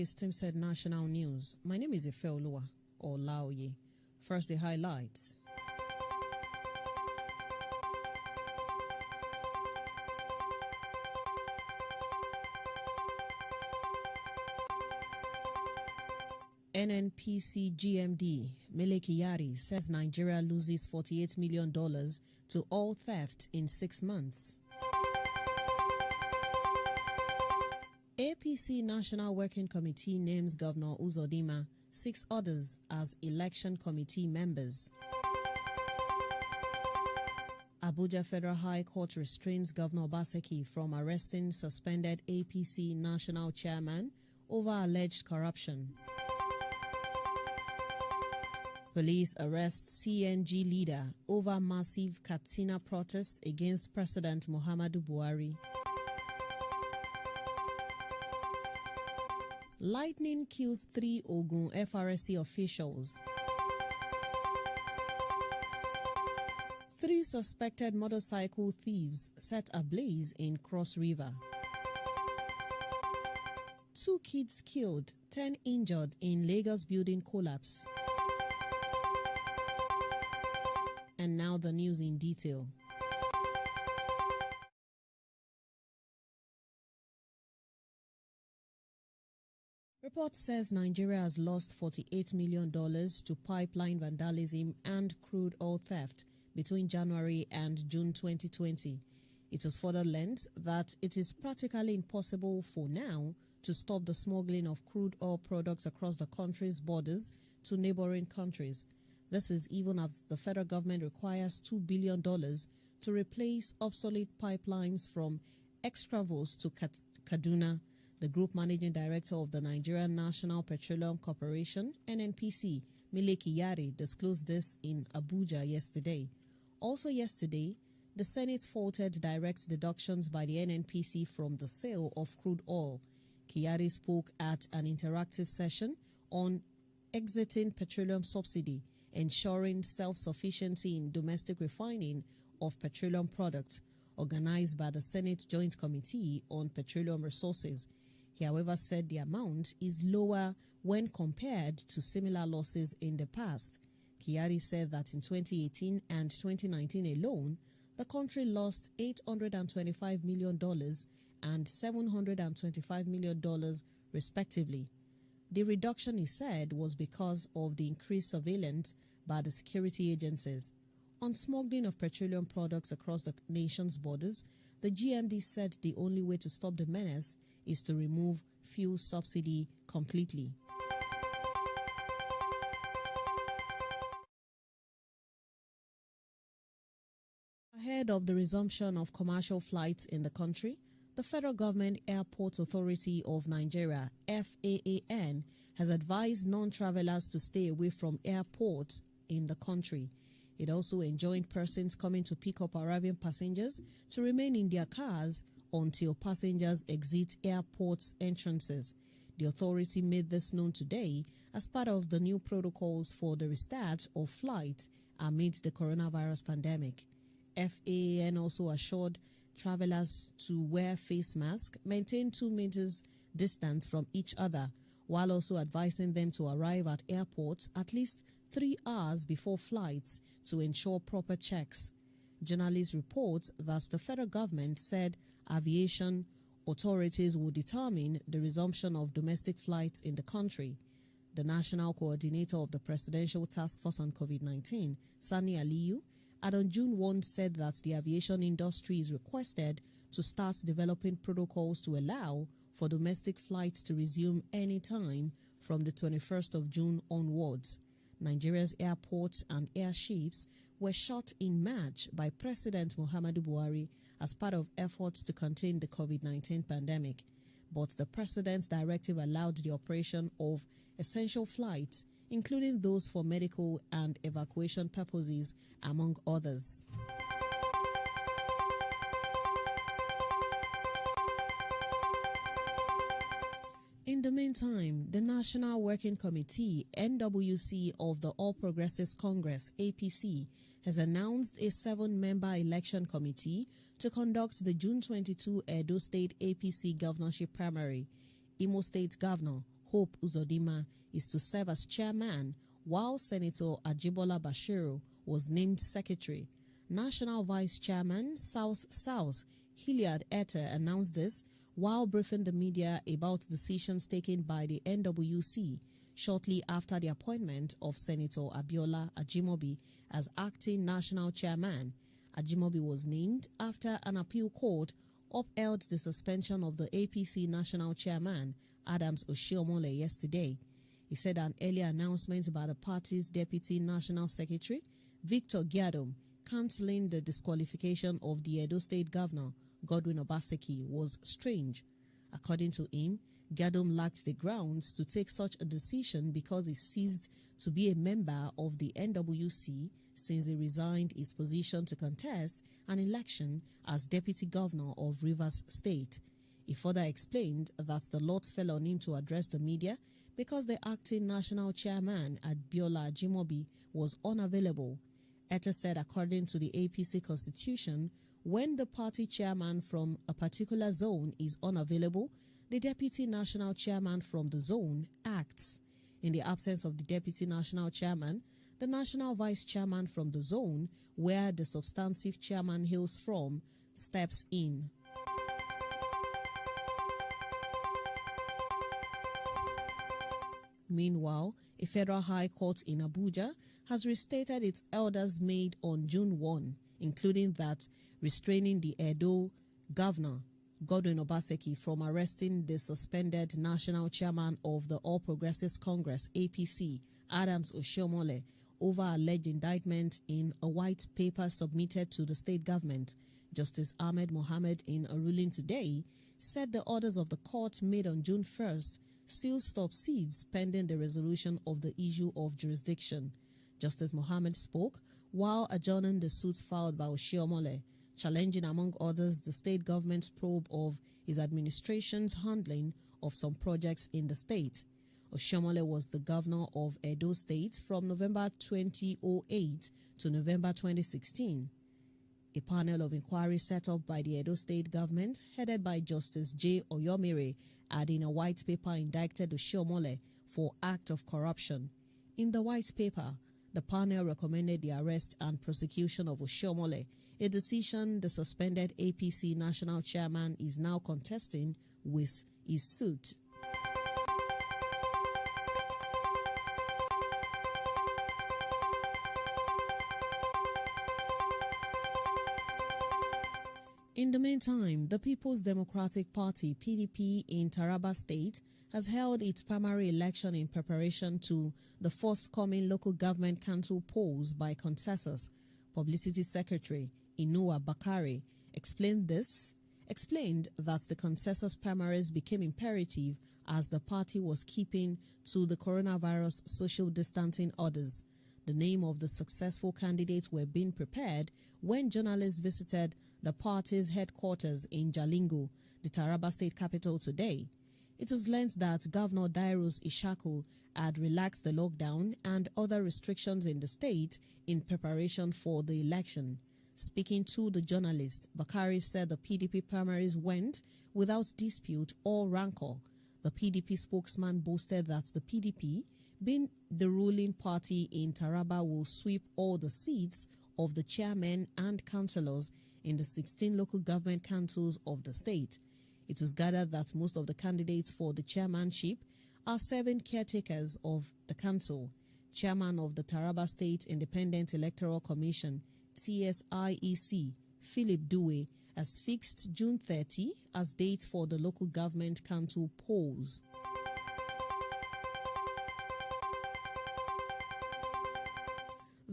is Timsaid National News. My name is Ifeoluwa Olaoye. First, the highlights. NNPC GMD Mele Kyari says Nigeria loses $48 million to oil theft in 6 months. APC National Working Committee names Governor Uzodinma, 6 others as election committee members. Abuja Federal High Court restrains Governor Obaseki from arresting suspended APC National Chairman over alleged corruption. Police arrest CNG leader over massive Katsina protest against President Muhammadu Buhari. Lightning kills 3 Ogun FRSC officials. 3 suspected motorcycle thieves set ablaze in Cross River. 2 kids killed, 10 injured in Lagos building collapse. And now the news in detail. Report says Nigeria has lost $48 million to pipeline vandalism and crude oil theft between January and June 2020. It was further learned that it is practically impossible for now to stop the smuggling of crude oil products across the country's borders to neighboring countries. This is even as the federal government requires $2 billion to replace obsolete pipelines from Extravos to Kaduna. The group managing director of the Nigerian National Petroleum Corporation, NNPC, Mele Kyari, disclosed this in Abuja yesterday. Also yesterday, the Senate faulted direct deductions by the NNPC from the sale of crude oil. Kyari spoke at an interactive session on exiting petroleum subsidy, ensuring self-sufficiency in domestic refining of petroleum products, organized by the Senate Joint Committee on Petroleum Resources. He, however, said the amount is lower when compared to similar losses in the past. Kyari said that in 2018 and 2019 alone, the country lost $825 million and $725 million, respectively. The reduction, he said, was because of the increased surveillance by the security agencies. On smuggling of petroleum products across the nation's borders, the GMD said the only way to stop the menace is to remove fuel subsidy completely. Ahead of the resumption of commercial flights in the country, the Federal Government Airport Authority of Nigeria, FAAN, has advised non-travelers to stay away from airports in the country. It also enjoined persons coming to pick up arriving passengers to remain in their cars until passengers exit airports entrances. The authority made this known today as part of the new protocols for the restart of flights amid the coronavirus pandemic. FAAN also assured travelers to wear face masks, maintain 2 meters distance from each other, while also advising them to arrive at airports at least 3 hours before flights to ensure proper checks. Journalists report that the federal government said aviation authorities will determine the resumption of domestic flights in the country. The national coordinator of the Presidential Task Force on COVID-19, Sani Aliyu, on June 1 said that the aviation industry is requested to start developing protocols to allow for domestic flights to resume any time from the 21st of June onwards. Nigeria's airports and airships were shut in March by President Muhammadu Buhari as part of efforts to contain the COVID-19 pandemic. But the president's directive allowed the operation of essential flights, including those for medical and evacuation purposes, among others. In the meantime, the National Working Committee, NWC, of the All Progressives Congress, APC, has announced a 7-member election committee to conduct the June 22 Edo State APC governorship primary. Imo State Governor Hope Uzodinma is to serve as chairman, while Senator Ajibola Bashiru was named secretary. National Vice Chairman South Hilliard Etta announced this while briefing the media about decisions taken by the NWC shortly after the appointment of Senator Abiola Ajimobi as acting national chairman. Ajimobi was named after an appeal court upheld the suspension of the APC national chairman, Adams Oshiomhole, yesterday. He said an earlier announcement by the party's deputy national secretary, Victor Giadom, cancelling the disqualification of the Edo State Governor, Godwin Obaseki, was strange. According to him, Giadom lacked the grounds to take such a decision because he ceased to be a member of the NWC since he resigned his position to contest an election as deputy governor of Rivers State. He further explained that the lot fell on him to address the media because the acting national chairman, Abiola Ajimobi, was unavailable. Etta said according to the APC constitution, when the party chairman from a particular zone is unavailable, the deputy national chairman from the zone acts. In the absence of the deputy national chairman, the national vice chairman from the zone, where the substantive chairman hails from, steps in. Meanwhile, a federal high court in Abuja has restated its orders made on June 1, including that restraining the Edo governor, Godwin Obaseki, from arresting the suspended national chairman of the All Progressives Congress, APC, Adams Oshiomhole, over alleged indictment in a white paper submitted to the state government. Justice Ahmed Mohammed, in a ruling today, said the orders of the court made on June 1st still supersedes pending the resolution of the issue of jurisdiction. Justice Mohammed spoke while adjourning the suit filed by Oshiomhole, challenging, among others, the state government's probe of his administration's handling of some projects in the state. Oshiomhole was the governor of Edo State from November 2008 to November 2016. A panel of inquiry set up by the Edo State government, headed by Justice J. Oyomire, had in a white paper indicted Oshiomhole for act of corruption. In the white paper, the panel recommended the arrest and prosecution of Oshiomhole, a decision the suspended APC national chairman is now contesting with his suit. In the meantime, the People's Democratic Party, PDP, in Taraba State has held its primary election in preparation to the forthcoming local government council polls by consensus. Publicity Secretary Inuwa Bakare explained that the consensus primaries became imperative as the party was keeping to the coronavirus social distancing orders. The name of the successful candidates were being prepared when journalists visited the party's headquarters in Jalingo, the Taraba state capital, today. It was learned that Governor Dairos Ishaku had relaxed the lockdown and other restrictions in the state in preparation for the election. Speaking to the journalist, Bakari said the PDP primaries went without dispute or rancor. The PDP spokesman boasted that the PDP, being the ruling party in Taraba, will sweep all the seats of the chairmen and councillors in the 16 local government councils of the state. It was gathered that most of the candidates for the chairmanship are serving caretakers of the council. Chairman of the Taraba State Independent Electoral Commission, TSIEC, Philip Due, has fixed June 30 as date for the local government council polls.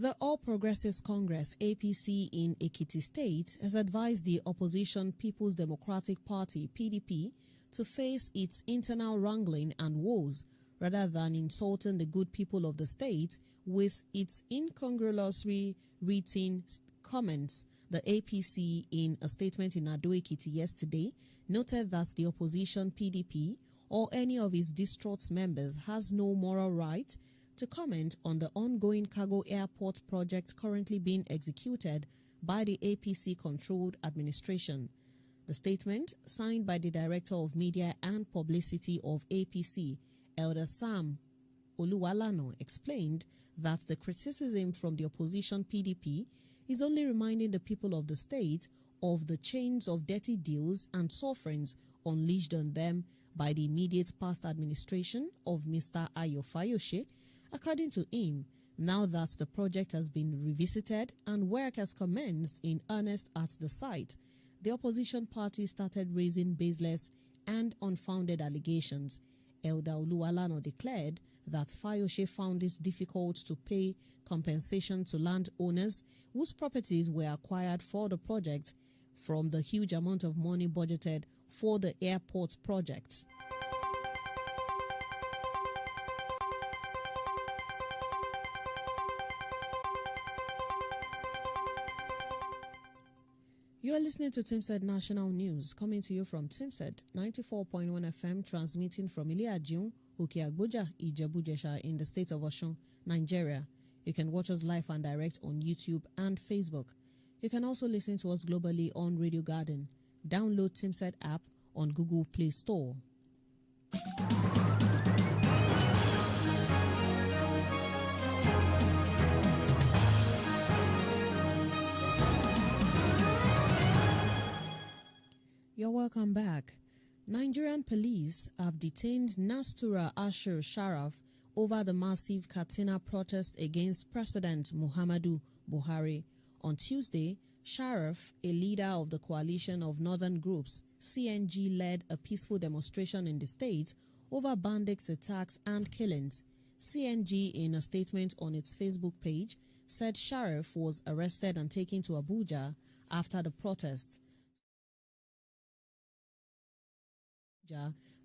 The All Progressives Congress, APC, in Ekiti State has advised the opposition People's Democratic Party, PDP, to face its internal wrangling and woes rather than insulting the good people of the state with its incongruously written comments. The APC, in a statement in Ado-Ekiti yesterday, noted that the opposition PDP or any of its distraught members has no moral right to comment on the ongoing cargo airport project currently being executed by the APC-controlled administration. The statement, signed by the Director of Media and Publicity of APC, Elder Sam Oluwalano explained that the criticism from the opposition PDP is only reminding the people of the state of the chains of dirty deals and sufferings unleashed on them by the immediate past administration of Mr. Ayo Fayose. According to him, now that the project has been revisited and work has commenced in earnest at the site, the opposition party started raising baseless and unfounded allegations. Elder Oluwalano declared that Fayose found it difficult to pay compensation to landowners whose properties were acquired for the project from the huge amount of money budgeted for the airport project. You are listening to Timsed National News, coming to you from Timsed 94.1 FM, transmitting from Iliajun, Okeagboja, Ijebu-Jesha in the state of Osun, Nigeria. You can watch us live and direct on YouTube and Facebook. You can also listen to us globally on Radio Garden. Download Timsed app on Google Play Store. You're welcome back. Nigerian police have detained Nastura Ashur Sharaf over the massive Katsina protest against President Muhammadu Buhari. On Tuesday, Sharaf, a leader of the coalition of northern groups, CNG, led a peaceful demonstration in the state over bandits' attacks and killings. CNG, in a statement on its Facebook page, said Sharaf was arrested and taken to Abuja after the protest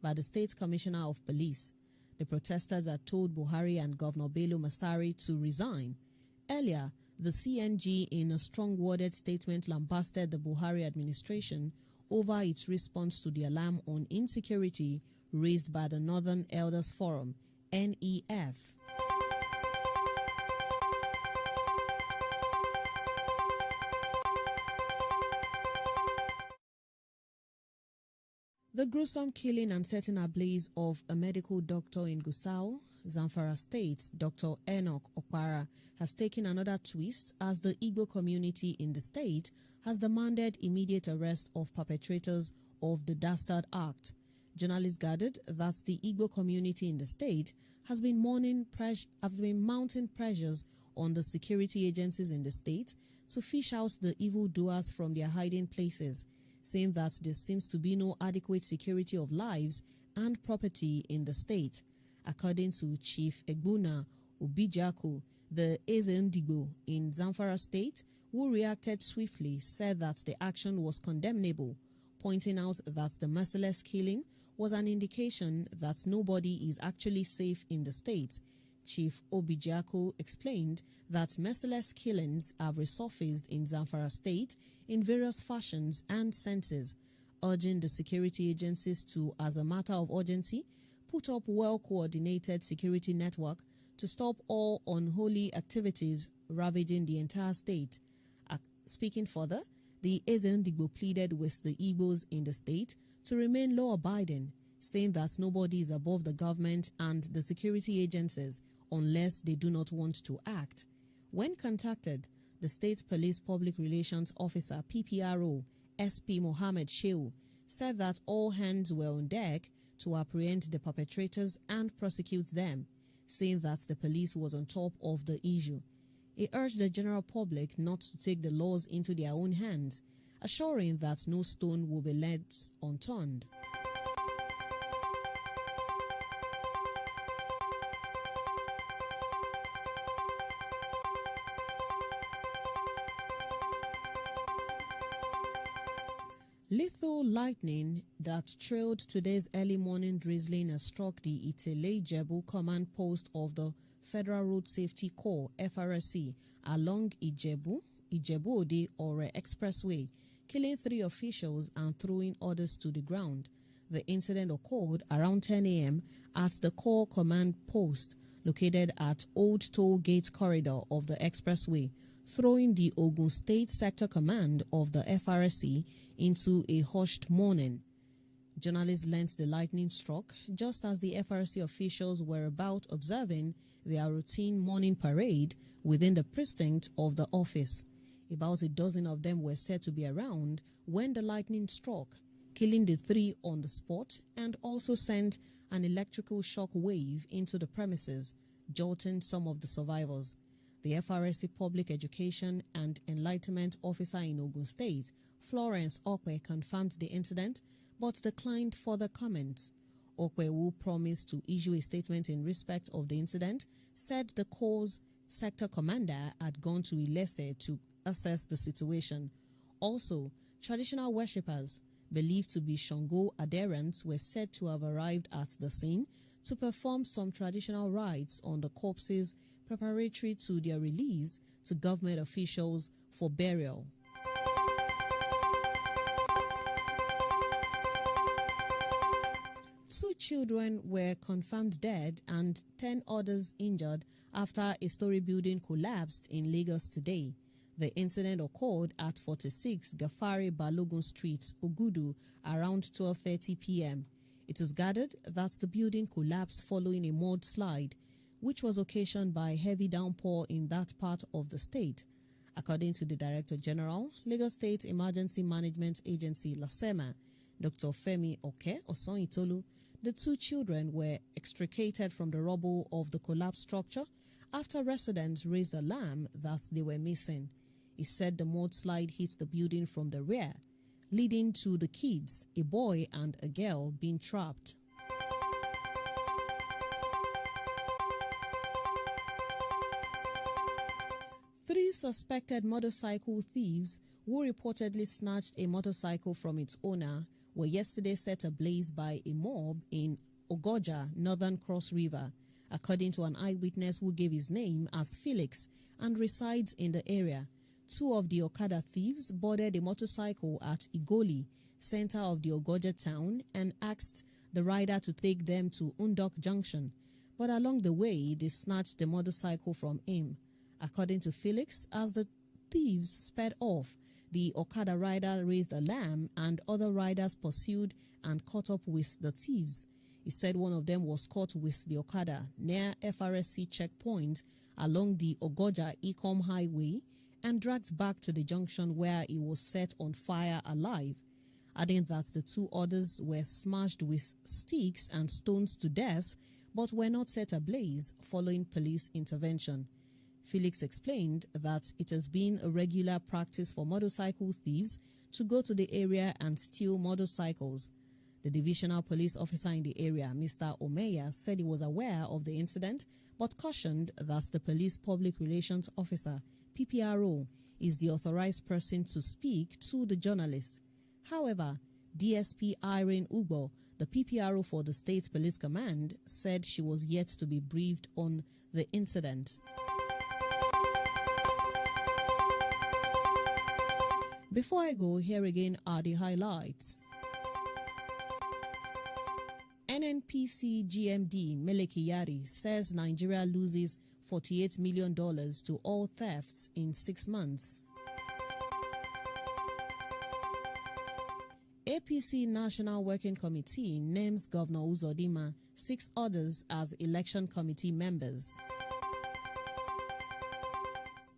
by the State Commissioner of Police. The protesters had told Buhari and Governor Bello Masari to resign. Earlier, the CNG, in a strong-worded statement, lambasted the Buhari administration over its response to the alarm on insecurity raised by the Northern Elders Forum, NEF. The gruesome killing and setting ablaze of a medical doctor in Gusau, Zamfara State, Dr. Enoch Okpara, has taken another twist as the Igbo community in the state has demanded immediate arrest of perpetrators of the dastard act. Journalists gathered that the Igbo community in the state has been mounting pressures on the security agencies in the state to fish out the evildoers from their hiding places, saying that there seems to be no adequate security of lives and property in the state. According to Chief Egbuna Obijaku, the Ezendigbo in Zamfara State, who reacted swiftly, said that the action was condemnable, pointing out that the merciless killing was an indication that nobody is actually safe in the state. Chief Obijaku explained that merciless killings have resurfaced in Zamfara State in various fashions and senses, urging the security agencies to, as a matter of urgency, put up well-coordinated security network to stop all unholy activities ravaging the entire state. Speaking further, the Ezendigbo pleaded with the Igbos in the state to remain law-abiding, saying that nobody is above the government and the security agencies unless they do not want to act. When contacted, the State Police Public Relations Officer, PPRO, SP Mohammed Shehu, said that all hands were on deck to apprehend the perpetrators and prosecute them, saying that the police was on top of the issue. He urged the general public not to take the laws into their own hands, assuring that no stone will be left unturned. Lethal lightning that trailed today's early morning drizzling has struck the Itele-Ijebu command post of the Federal Road Safety Corps (FRSC) along Ijebu-Ode Ore Expressway, killing 3 officials and throwing others to the ground. The incident occurred around 10 a.m. at the Corps command post located at Old Toll Gate Corridor of the expressway, throwing the Ogun State Sector Command of the FRSC into a hushed mourning. Journalists learnt the lightning struck just as the FRC officials were about observing their routine morning parade within the precinct of the office. About a dozen of them were said to be around when the lightning struck, killing the 3 on the spot and also sent an electrical shock wave into the premises, jolting some of the survivors. The FRC Public Education and Enlightenment Officer in Ogun State, Florence Okwe, confirmed the incident but declined further comments. Okwe, who promised to issue a statement in respect of the incident, said the Corps sector commander had gone to Ilese to assess the situation. Also, traditional worshippers, believed to be Shango adherents, were said to have arrived at the scene to perform some traditional rites on the corpses preparatory to their release to government officials for burial. Two children were confirmed dead and 10 others injured after a story building collapsed in Lagos today. The incident occurred at 46 Gafari Balogun Street, Ogudu, around 12:30 p.m. It was gathered that the building collapsed following a mudslide, which was occasioned by heavy downpour in that part of the state. According to the Director General, Lagos State Emergency Management Agency, LASEMA, Dr. Femi Oke Osonitolu, the 2 children were extricated from the rubble of the collapsed structure after residents raised alarm that they were missing. He said the mudslide hit the building from the rear, leading to the kids, a boy and a girl, being trapped. Three suspected motorcycle thieves who reportedly snatched a motorcycle from its owner were yesterday set ablaze by a mob in Ogoja, Northern Cross River, according to an eyewitness who gave his name as Felix and resides in the area. 2 of the Okada thieves boarded a motorcycle at Igoli, center of the Ogoja town, and asked the rider to take them to Undok Junction. But along the way, they snatched the motorcycle from him. According to Felix, as the thieves sped off, the Okada rider raised alarm and other riders pursued and caught up with the thieves. He said one of them was caught with the Okada near FRSC checkpoint along the Ogoja-Ikom highway and dragged back to the junction where he was set on fire alive, adding that the 2 others were smashed with sticks and stones to death but were not set ablaze following police intervention. Felix explained that it has been a regular practice for motorcycle thieves to go to the area and steal motorcycles. The divisional police officer in the area, Mr. Omeya, said he was aware of the incident but cautioned that the police public relations officer, PPRO, is the authorized person to speak to the journalist. However, DSP Irene Ugbo, the PPRO for the State Police Command, said she was yet to be briefed on the incident. Before I go, here again are the highlights. NNPC GMD Meleki Yari says Nigeria loses $48 million to all thefts in 6 months. APC National Working Committee names Governor Uzodinma, 6 others as election committee members.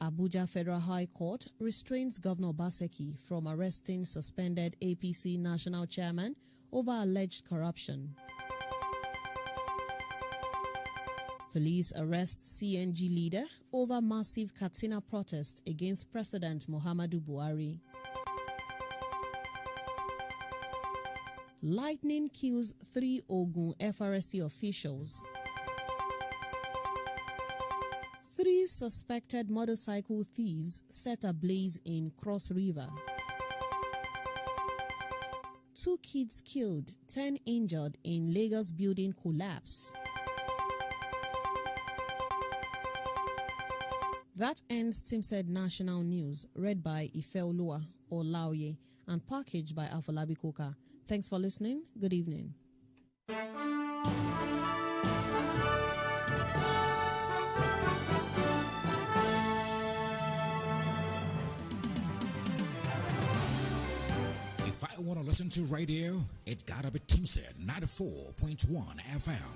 Abuja Federal High Court restrains Governor Obaseki from arresting suspended APC national chairman over alleged corruption. Police arrest CNG leader over massive Katsina protest against President Muhammadu Buhari. Lightning kills 3 Ogun FRSC officials. 3 suspected motorcycle thieves set ablaze in Cross River. 2 kids killed, 10 injured in Lagos building collapse. That ends Timsaid National News, read by Ifeoluwa Olaoye and packaged by Afolabi Koka. Thanks for listening. Good evening. If I want to listen to radio? It gotta be Teamset 94.1 FM.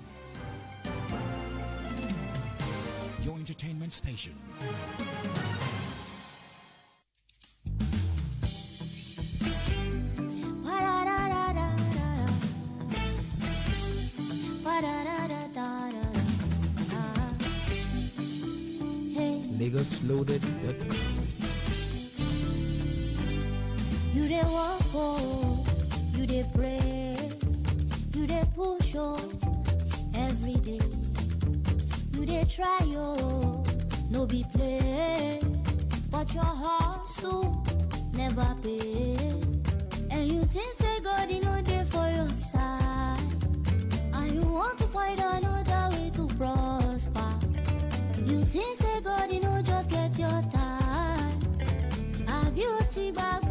Your entertainment station. LagosLoaded.com. You dey walk, oh, you dey pray, you dey push, oh, every day. You dey try, oh, no be play, but your hustle never pay. And you think say God, you know dey for your side, and you want to find another way to prosper. You think say God, you know just get your time, a beauty bag.